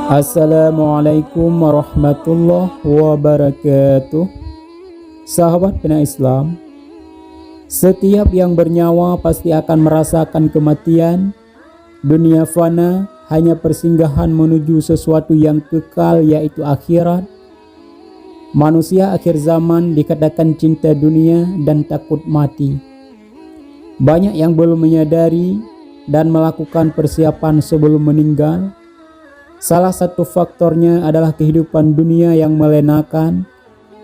Assalamualaikum warahmatullahi wabarakatuh. Sahabat bina Islam, setiap yang bernyawa pasti akan merasakan kematian. Dunia fana hanya persinggahan menuju sesuatu yang kekal, yaitu akhirat. Manusia akhir zaman dikatakan cinta dunia dan takut mati. Banyak yang belum menyadari dan melakukan persiapan sebelum meninggal. Salah satu faktornya adalah kehidupan dunia yang melenakan.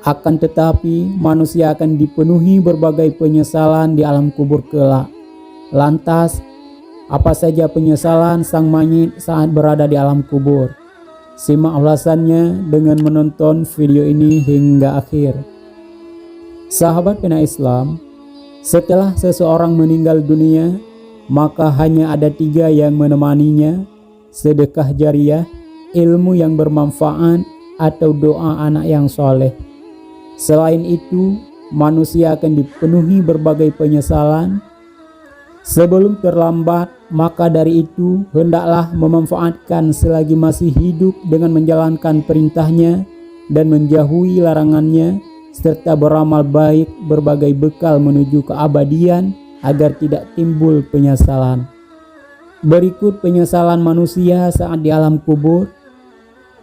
Akan tetapi manusia akan dipenuhi berbagai penyesalan di alam kubur kelak. Lantas, apa saja penyesalan sang mayit saat berada di alam kubur? Simak ulasannya dengan menonton video ini hingga akhir. Sahabat bina Islam, setelah seseorang meninggal dunia, maka hanya ada 3 yang menemaninya: sedekah jariah, ilmu yang bermanfaat, atau doa anak yang soleh. Selain itu, manusia akan dipenuhi berbagai penyesalan. Sebelum terlambat, maka dari itu hendaklah memanfaatkan selagi masih hidup dengan menjalankan perintahnya dan menjauhi larangannya, serta beramal baik berbagai bekal menuju keabadian agar tidak timbul penyesalan. Berikut penyesalan manusia saat di alam kubur.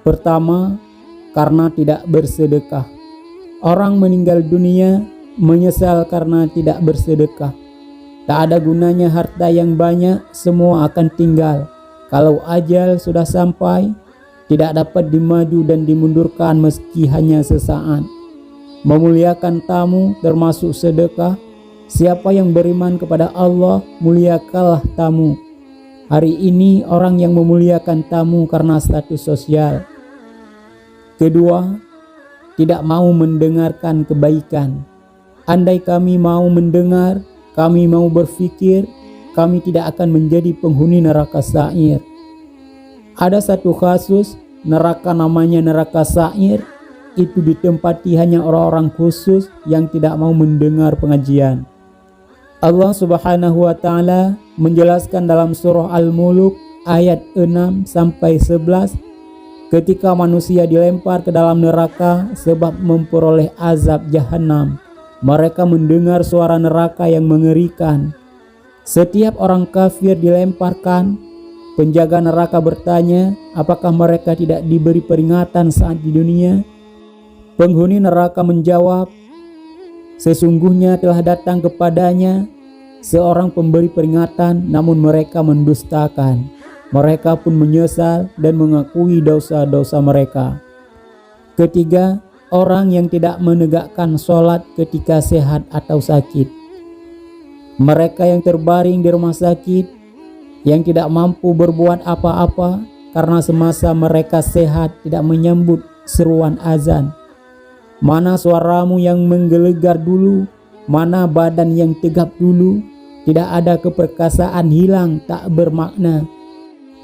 Pertama, karena tidak bersedekah. Orang meninggal dunia menyesal karena tidak bersedekah. Tak ada gunanya harta yang banyak, semua akan tinggal. Kalau ajal sudah sampai, tidak dapat dimaju dan dimundurkan meski hanya sesaat. Memuliakan tamu termasuk sedekah. Siapa yang beriman kepada Allah, muliakanlah tamu. Hari ini orang yang memuliakan tamu karena status sosial. Kedua, tidak mau mendengarkan kebaikan. Andai kami mau mendengar, kami mau berpikir, kami tidak akan menjadi penghuni neraka sa'ir. Ada satu kasus, neraka namanya neraka sa'ir, itu ditempati hanya orang-orang khusus yang tidak mau mendengar pengajian. Allah Subhanahu wa Ta'ala menjelaskan dalam surah Al-Mulk ayat 6-11, ketika manusia dilempar ke dalam neraka sebab memperoleh azab jahanam, mereka mendengar suara neraka yang mengerikan. Setiap orang kafir dilemparkan, penjaga neraka bertanya, apakah mereka tidak diberi peringatan saat di dunia? Penghuni neraka menjawab, sesungguhnya telah datang kepadanya seorang pemberi peringatan, namun mereka mendustakan. Mereka pun menyesal dan mengakui dosa-dosa mereka. Ketiga, orang yang tidak menegakkan sholat ketika sehat atau sakit. Mereka yang terbaring di rumah sakit, yang tidak mampu berbuat apa-apa karena semasa mereka sehat tidak menyambut seruan azan. Mana suaramu yang menggelegar dulu, mana badan yang tegap dulu, tidak ada keperkasaan, hilang tak bermakna.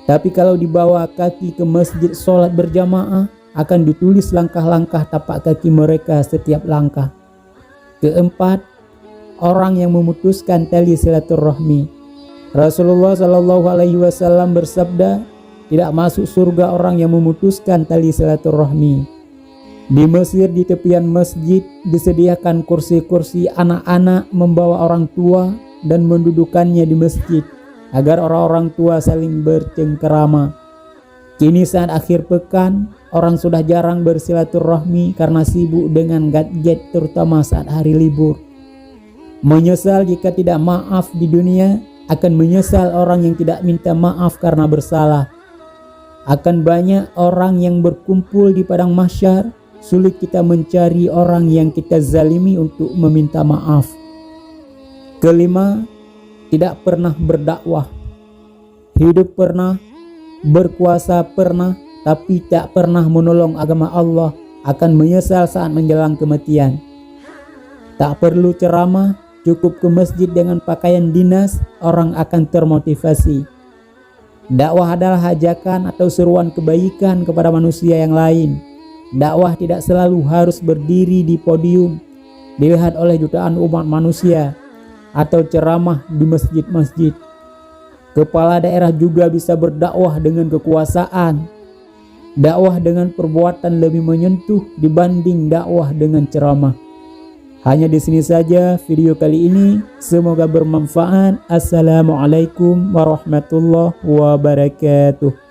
Tapi kalau dibawa kaki ke masjid sholat berjamaah, akan ditulis langkah-langkah tapak kaki mereka setiap langkah. Keempat, orang yang memutuskan tali silaturahmi. Rasulullah SAW bersabda, tidak masuk surga orang yang memutuskan tali silaturahmi. Di Mesir, di tepian masjid disediakan kursi-kursi anak-anak membawa orang tua dan mendudukannya di masjid agar orang-orang tua saling bercengkerama. Kini saat akhir pekan, orang sudah jarang bersilaturahmi karena sibuk dengan gadget, terutama saat hari libur. Menyesal jika tidak maaf di dunia, akan menyesal orang yang tidak minta maaf karena bersalah. Akan banyak orang yang berkumpul di padang mahsyar, sulit kita mencari orang yang kita zalimi untuk meminta maaf. Kelima, tidak pernah berdakwah. Hidup pernah, berkuasa pernah, tapi tak pernah menolong agama Allah, akan menyesal saat menjelang kematian. Tak perlu ceramah, cukup ke masjid dengan pakaian dinas, orang akan termotivasi. Dakwah adalah ajakan atau seruan kebaikan kepada manusia yang lain. Dakwah tidak selalu harus berdiri di podium, dilihat oleh jutaan umat manusia, atau ceramah di masjid-masjid. Kepala daerah juga bisa berdakwah dengan kekuasaan. Dakwah dengan perbuatan lebih menyentuh dibanding dakwah dengan ceramah. Hanya di sini saja video kali ini. Semoga bermanfaat. Assalamualaikum warahmatullahi wabarakatuh.